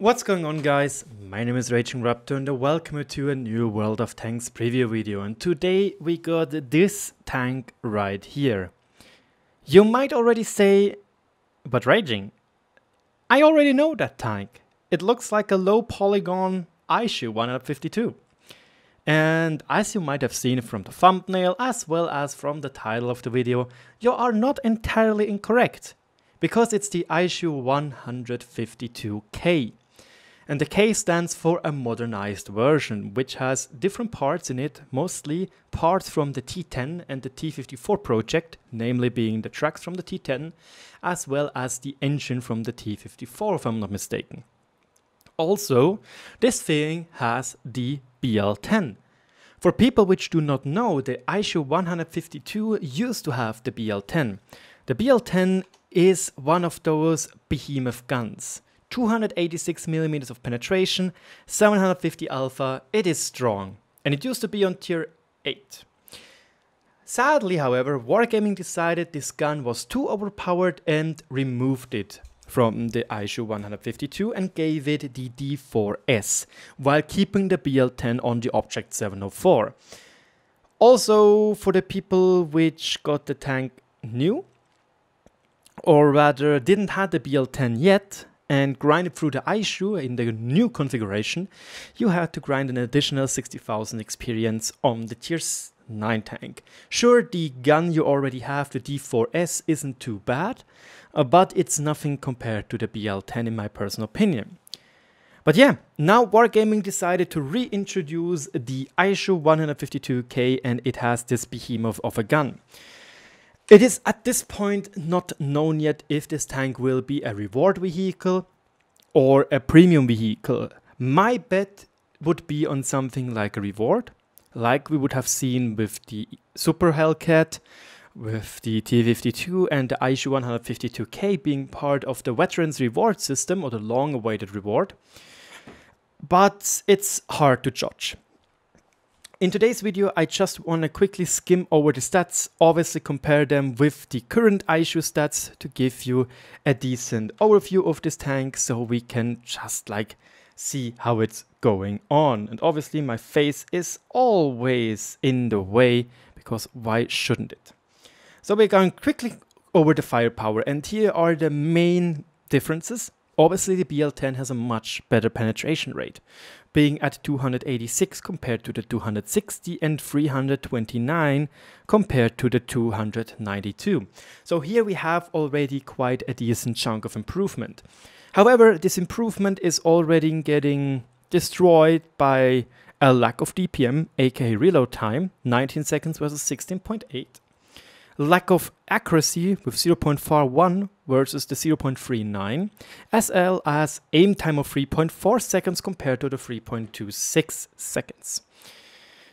What's going on, guys? My name is RagingRaptor and welcome to a new World of Tanks preview video, and today we got this tank right here. You might already say, but Raging, I already know that tank. It looks like a low polygon ISU-152. And as you might have seen from the thumbnail as well as from the title of the video, you are not entirely incorrect, because it's the ISU-152K. And the K stands for a modernized version, which has different parts in it, mostly parts from the T10 and the T54 project, namely being the tracks from the T10, as well as the engine from the T54, if I'm not mistaken. Also, this thing has the BL-10. For people which do not know, the ISU-152 used to have the BL-10. The BL-10 is one of those behemoth guns. 286mm of penetration, 750 alpha, it is strong, and it used to be on tier 8. Sadly, however, Wargaming decided this gun was too overpowered and removed it from the ISU-152 and gave it the D4S, while keeping the BL-10 on the Object 704. Also, for the people which got the tank new, or rather didn't have the BL-10 yet, and grinded through the ISU in the new configuration, you had to grind an additional 60,000 experience on the tier 9 tank. Sure, the gun you already have, the D4S, isn't too bad, but it's nothing compared to the BL-10 in my personal opinion. But yeah, now Wargaming decided to reintroduce the ISU-152K, and it has this behemoth of a gun. It is at this point not known yet if this tank will be a reward vehicle or a premium vehicle. My bet would be on something like a reward, like we would have seen with the Super Hellcat, with the T52 and the ISU-152K being part of the Veterans Reward system, or the long-awaited reward. But it's hard to judge. In today's video, I just want to quickly skim over the stats, obviously compare them with the current ISU stats to give you a decent overview of this tank, so we can just see how it's going on. And obviously my face is always in the way, because why shouldn't it? So we're going quickly over the firepower, and here are the main differences. Obviously the BL-10 has a much better penetration rate, being at 286 compared to the 260 and 329 compared to the 292. So here we have already quite a decent chunk of improvement. However, this improvement is already getting destroyed by a lack of DPM, aka reload time, 19 seconds versus 16.8. Lack of accuracy with 0.41 versus the 0.39, as well as aim time of 3.4 seconds compared to the 3.26 seconds.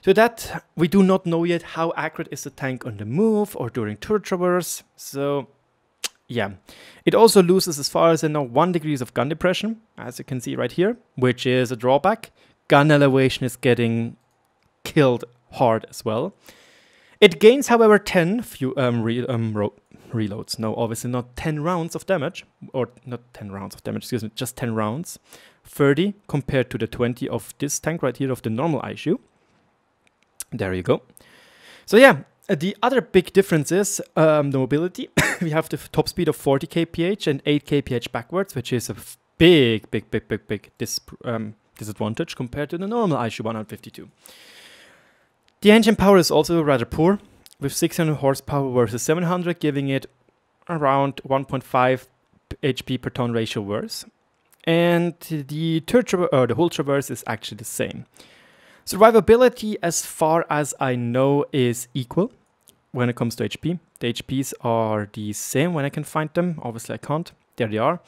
To that, we do not know yet how accurate is the tank on the move or during turret traverse, so yeah. It also loses, as far as I know, 1 degree of gun depression, as you can see right here, which is a drawback. Gun elevation is getting killed hard as well. It gains, however, 10 reloads. No, obviously not 10 rounds of damage. Or not 10 rounds of damage, excuse me, just 10 rounds. 30 compared to the 20 of this tank right here of the normal ISU. There you go. So yeah, the other big difference is the mobility. We have the top speed of 40 kph and 8 kph backwards, which is a big disadvantage compared to the normal ISU-152. The engine power is also rather poor, with 600 horsepower versus 700, giving it around 1.5 HP per ton ratio worse. And the whole traverse is actually the same. Survivability, as far as I know, is equal when it comes to HP. The HPs are the same when I can find them. Obviously I can't. There they are.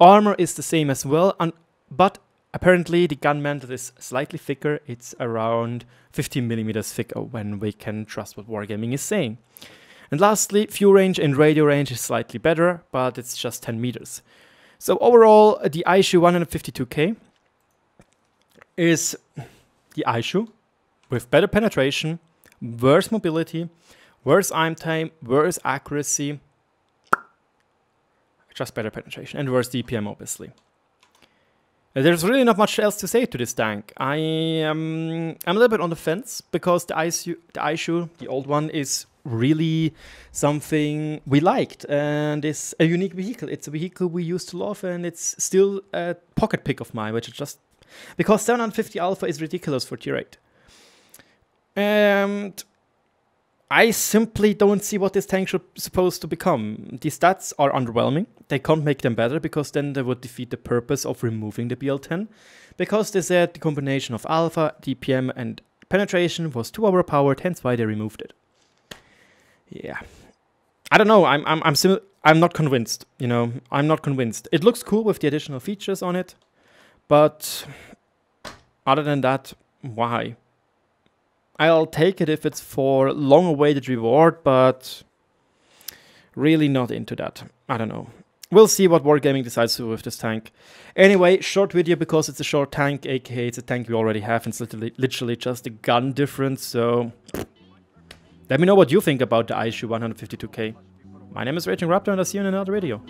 Armor is the same as well, but apparently the gun mantle is slightly thicker. It's around 15mm thicker, when we can trust what Wargaming is saying. And lastly, fuel range and radio range is slightly better, but it's just 10 meters. So overall, the ISU-152K is the ISU with better penetration, worse mobility, worse aim time, worse accuracy, just better penetration, and worse DPM, obviously. There's really not much else to say to this tank. I'm a little bit on the fence because the ISU, the old one, is really something we liked and it's a unique vehicle. It's a vehicle we used to love and it's still a pocket pick of mine, which is just because 750 Alpha is ridiculous for tier 8. And I simply don't see what this tank should supposed to become. The stats are underwhelming. They can't make them better because then they would defeat the purpose of removing the BL-10. Because they said the combination of alpha, DPM and penetration was too overpowered, hence why they removed it. Yeah. I don't know, I'm not convinced, you know. I'm not convinced. It looks cool with the additional features on it, but other than that, why? I'll take it if it's for long-awaited reward, but really not into that. I don't know. We'll see what Wargaming decides to do with this tank. Anyway, short video because it's a short tank, aka it's a tank we already have, and it's literally just a gun difference, so let me know what you think about the ISU-152K. My name is RagingRaptor and I'll see you in another video.